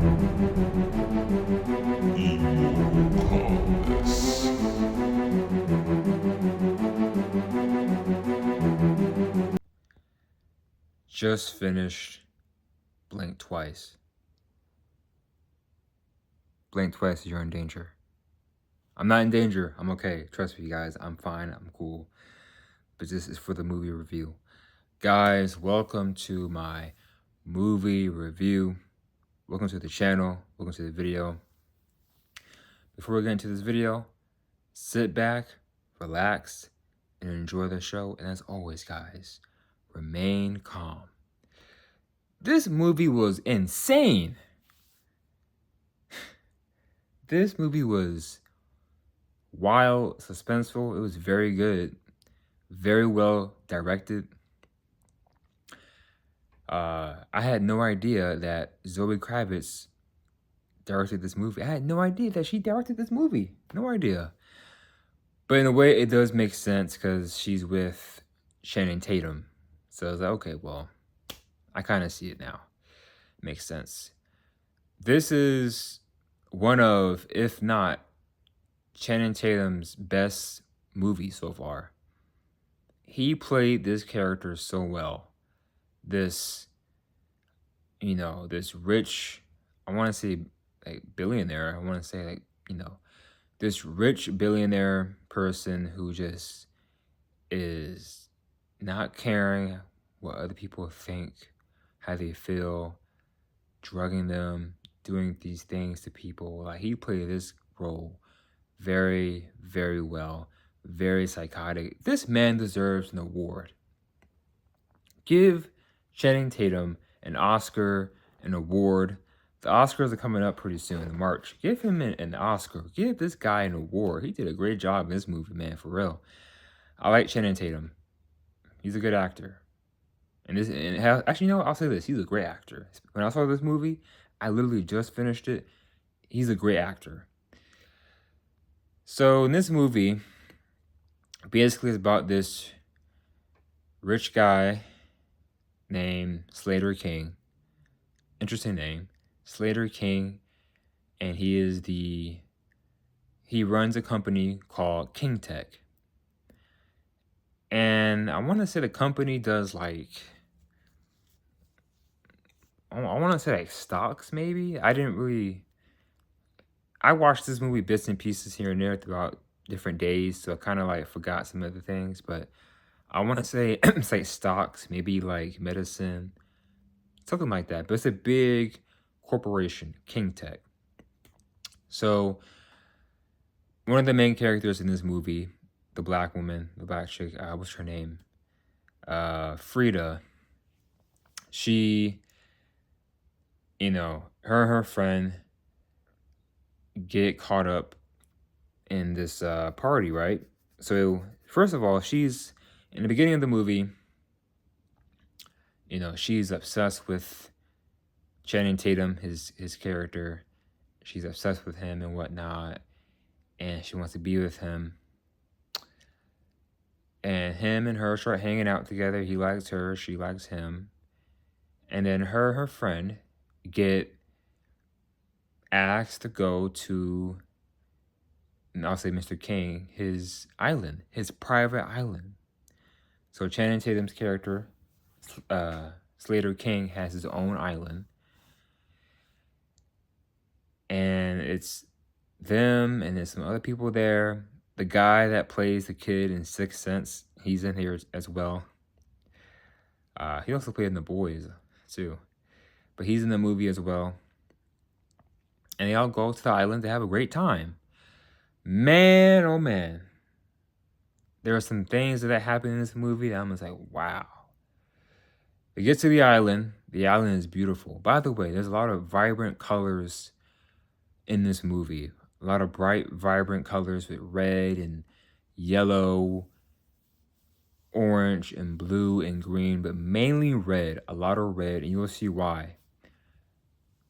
Immortalis. Just finished Blink Twice. Blink twice, you're in danger. I'm not in danger. I'm okay. Trust me, guys. I'm fine. I'm cool. But this is for the movie review. Guys, welcome to my movie review. Welcome to the channel. Welcome to the video. Before we get into this video, sit back, relax, and enjoy the show. And as always, guys, remain calm. This movie was insane. This movie was wild, suspenseful. It was very good, very well directed. I had no idea that Zoe Kravitz directed this movie. I had no idea that she directed this movie. No idea. But in a way, it does make sense because she's with Channing Tatum. So I was like, okay, well, I kind of see it now. Makes sense. This is one of, if not, Channing Tatum's best movies so far. He played this character so well. This rich, I want to say like billionaire. I want to say like, this rich billionaire person who just is not caring what other people think, how they feel, drugging them, doing these things to people. Like, he played this role very, very well, very psychotic. This man deserves an award. Give Channing Tatum an Oscar, an award. The Oscars are coming up pretty soon in March. Give him an Oscar. Give this guy an award. He did a great job in this movie, man, for real. I like Channing Tatum. He's a good actor. Actually, I'll say this. He's a great actor. When I saw this movie, I literally just finished it. He's a great actor. So in this movie, basically it's about this rich guy named Slater King. Interesting name. Slater King. And he runs a company called King Tech. And I want to say the company does like, I want to say like stocks maybe. I watched this movie bits and pieces here and there throughout different days, so I kind of like forgot some other things, but I want to say it's like stocks, maybe like medicine, something like that. But it's a big corporation, King Tech. So one of the main characters in this movie, the black woman, the black chick, what's her name? Frida. She, her and her friend get caught up in this party, right? So first of all, she's in the beginning of the movie, she's obsessed with Channing Tatum, his character. She's obsessed with him and whatnot, and she wants to be with him. And him and her start hanging out together. He likes her, she likes him. And then her friend get asked to go to, and I'll say Mr. King, his island, his private island. So Channing Tatum's character, Slater King, has his own island. And it's them and there's some other people there. The guy that plays the kid in Sixth Sense, he's in here as well. He also played in The Boys too. But he's in the movie as well. And they all go to the island to have a great time. Man, oh man. There are some things that happen in this movie that I'm just like, wow. They get to the island. The island is beautiful. By the way, there's a lot of vibrant colors in this movie. A lot of bright, vibrant colors with red and yellow, orange and blue and green, but mainly red. A lot of red, and you'll see why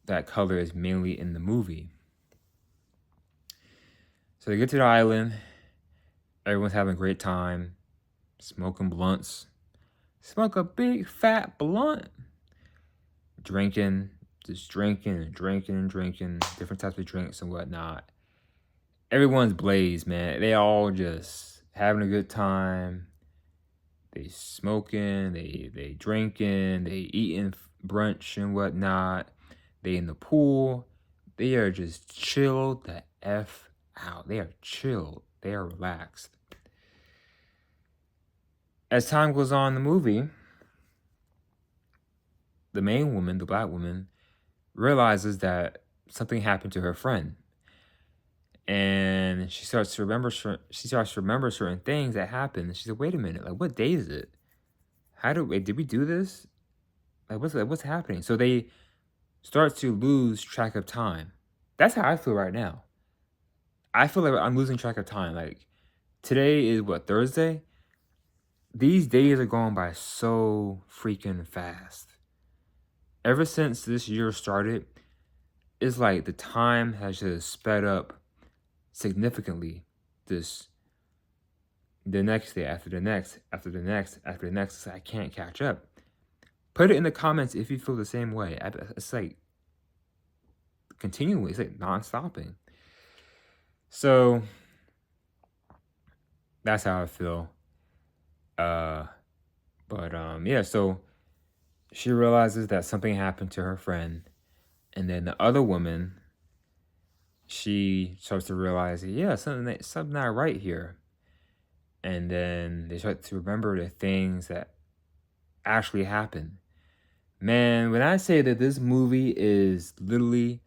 that color is mainly in the movie. So they get to the island. Everyone's having a great time, smoking blunts. Smoke a big fat blunt. Drinking, just drinking and drinking and drinking, different types of drinks and whatnot. Everyone's blazed, man. They all just having a good time. They smoking, they drinking, they eating brunch and whatnot. They in the pool. They are just chilled the F out. They are chilled. They are relaxed. As time goes on in the movie, the main woman, the black woman, realizes that something happened to her friend. And she starts to remember certain things that happened. She said, "Wait a minute, like what day is it? Did we do this? Like what's happening?" So they start to lose track of time. That's how I feel right now. I feel like I'm losing track of time. Like today is what, Thursday? These days are going by so freaking fast. Ever since this year started, it's like the time has just sped up significantly. The next day, after the next, after the next, after the next, I can't catch up. Put it in the comments if you feel the same way. It's like continually, it's like non-stopping. So that's how I feel. Yeah, so she realizes that something happened to her friend, and then the other woman, she starts to realize, yeah, something not right here. And then they start to remember the things that actually happened. Man, when I say that this movie is literally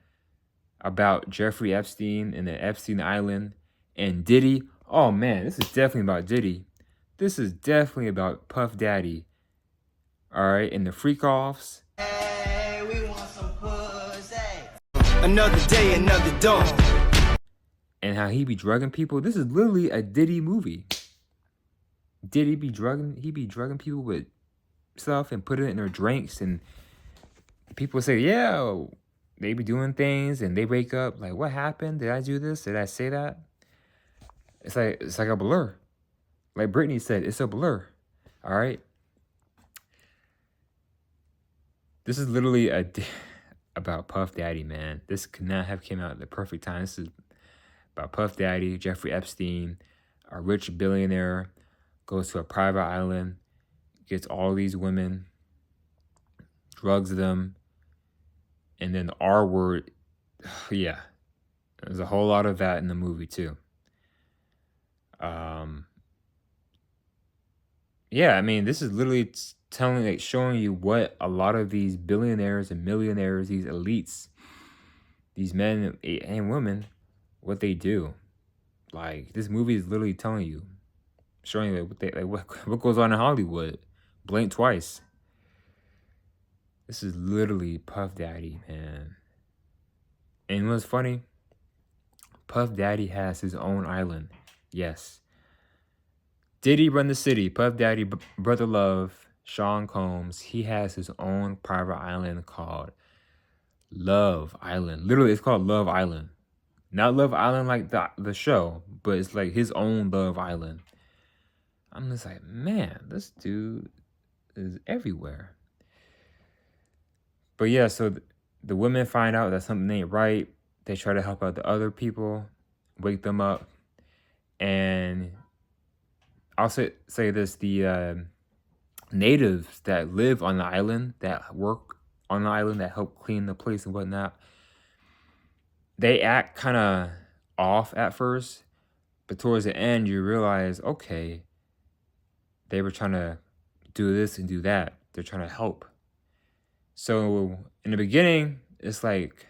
about Jeffrey Epstein and the Epstein Island and Diddy, oh man, this is definitely about Diddy. This is definitely about Puff Daddy. All right, and the freak offs. Hey, we want some pussy. Another day, another dawn. And how he be drugging people. This is literally a Diddy movie. He be drugging people with stuff and put it in their drinks, and people say, yeah, they be doing things, and they wake up like, what happened? Did I do this? Did I say that? It's like a blur. Like Brittany said, it's a blur. All right. This is literally about Puff Daddy, man. This could not have came out at the perfect time. This is about Puff Daddy, Jeffrey Epstein, a rich billionaire, goes to a private island, gets all these women, drugs them, and then the R word. Yeah, there's a whole lot of that in the movie too. Yeah, I mean, this is literally showing you what a lot of these billionaires and millionaires, these elites, these men and women, what they do. Like this movie is literally telling you, showing you what goes on in Hollywood. Blink twice. This is literally Puff Daddy, man. And what's funny? Puff Daddy has his own island. Yes. Diddy run the city. Puff Daddy, Brother Love, Sean Combs, he has his own private island called Love Island. Literally, it's called Love Island. Not Love Island like the show, but it's like his own Love Island. I'm just like, man, this dude is everywhere. But yeah, so the women find out that something ain't right. They try to help out the other people, wake them up. And I'll say this, the natives that live on the island, that work on the island, that help clean the place and whatnot, they act kind of off at first, but towards the end, you realize, okay, they were trying to do this and do that. They're trying to help. So in the beginning, it's like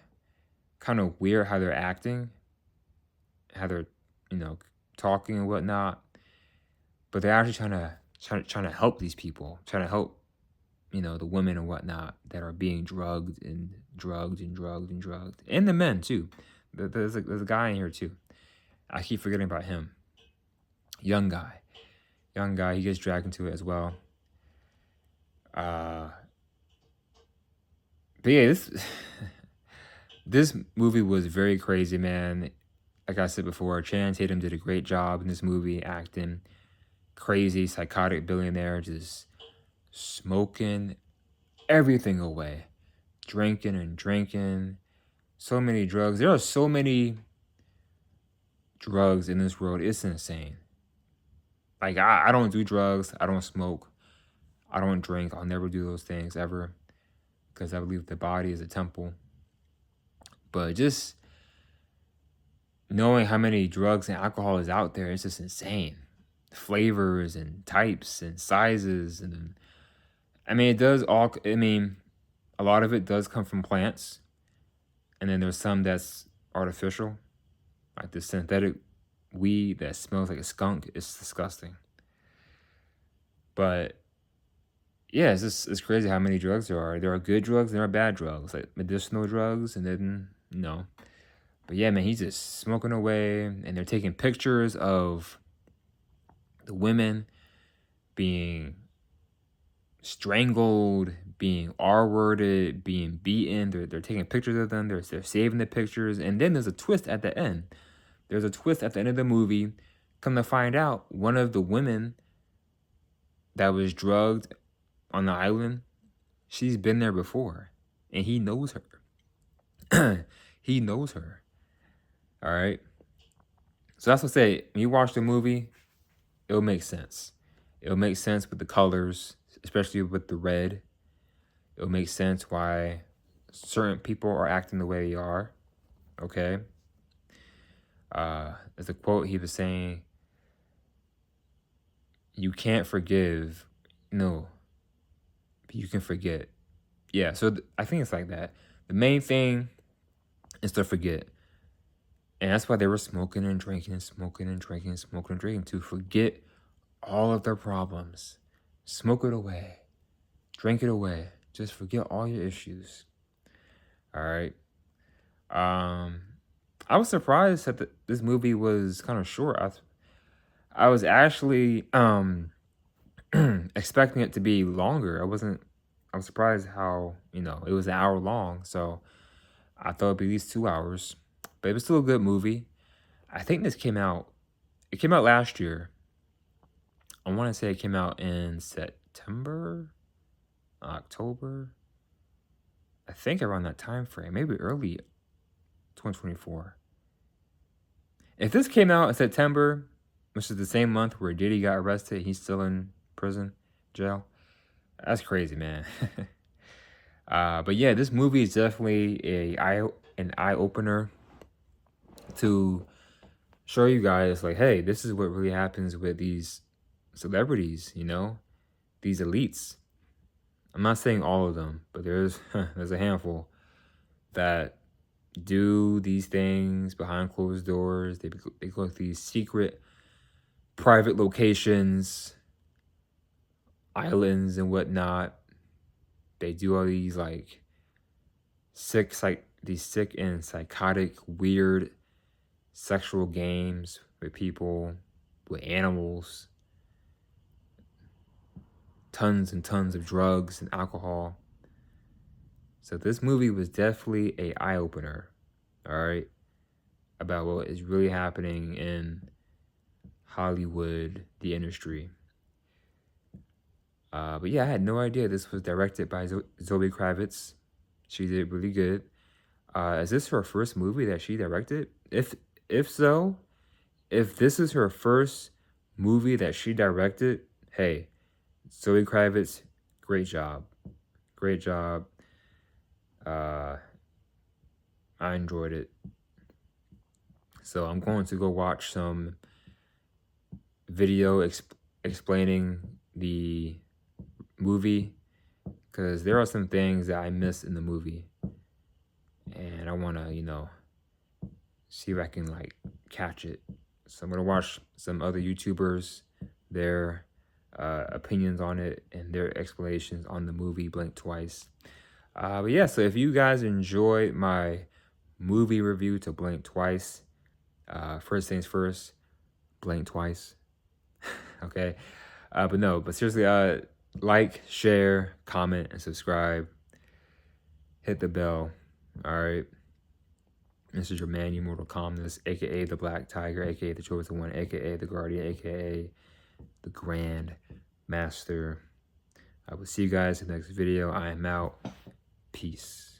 kind of weird how they're acting, how they're, talking and whatnot. But they're actually trying to help these people, trying to help, the women and whatnot that are being drugged, and the men too. There's a guy in here too. I keep forgetting about him. Young guy, he gets dragged into it as well. But yeah, this movie was very crazy, man. Like I said before, Channing Tatum did a great job in this movie, acting. Crazy, psychotic billionaire, just smoking everything away. drinking and drinking. So many drugs. There are so many drugs in this world. It's insane. Like, I don't do drugs. I don't smoke. I don't drink. I'll never do those things ever, because I believe the body is a temple. But just knowing how many drugs and alcohol is out there, it's just insane. Flavors and types and sizes. And I mean, a lot of it does come from plants. And then there's some that's artificial, like the synthetic weed that smells like a skunk. It's disgusting. But yeah, it's crazy how many drugs there are. There are good drugs and there are bad drugs, like medicinal drugs, and then But yeah, man, he's just smoking away, and they're taking pictures of the women being strangled, being R-worded, being beaten. They're taking pictures of them. They're saving the pictures, and then there's a twist at the end. There's a twist at the end of the movie. Come to find out, one of the women that was drugged on the island, she's been there before, and he knows her. He knows her. All right. So that's what I say. When you watch the movie, it'll make sense. It'll make sense with the colors, especially with the red. It'll make sense why certain people are acting the way they are. Okay. There's a quote he was saying, you can't forgive, no, but you can forget. Yeah, so I think it's like that. The main thing is to forget. And that's why they were smoking and drinking and smoking and drinking and smoking and drinking, to forget all of their problems. Smoke it away. Drink it away. Just forget all your issues. All right. I was surprised that this movie was kind of short. I was actually expecting it to be longer. I was surprised how, it was an hour long. So I thought it'd be at least 2 hours. But it was still a good movie. I think it came out last year. I want to say it came out in September, October. I think around that time frame, maybe early 2024. If this came out in September, which is the same month where Diddy got arrested, he's still in prison, jail. That's crazy, man. But yeah, this movie is definitely an eye-opener to show you guys, like, hey, this is what really happens with these celebrities, these elites. I'm not saying all of them, but there's a handful that do these things behind closed doors. They go to these secret private locations, islands and whatnot. They do all these sick and psychotic, weird sexual games with people, with animals, tons and tons of drugs and alcohol. So this movie was definitely an eye-opener, all right, about what is really happening in Hollywood, the industry. But yeah, I had no idea this was directed by Zoe Kravitz. She did really good. Is this her first movie that she directed? If so, if this is her first movie that she directed, hey, Zoe Kravitz, great job. Great job. I enjoyed it. So I'm going to go watch some video explaining the movie, because there are some things that I missed in the movie, and I want to, see if I can catch it. So I'm going to watch some other YouTubers, their opinions on it and their explanations on the movie Blink Twice. But yeah, so if you guys enjoyed my movie review to Blink Twice, first things first, blink twice. Okay. But seriously, like, share, comment, and subscribe. Hit the bell. All right. This is your man, Immortal Calmness, aka the Black Tiger, aka the Chosen One, aka the Guardian, aka the Grand Master. I will see you guys in the next video. I am out. Peace.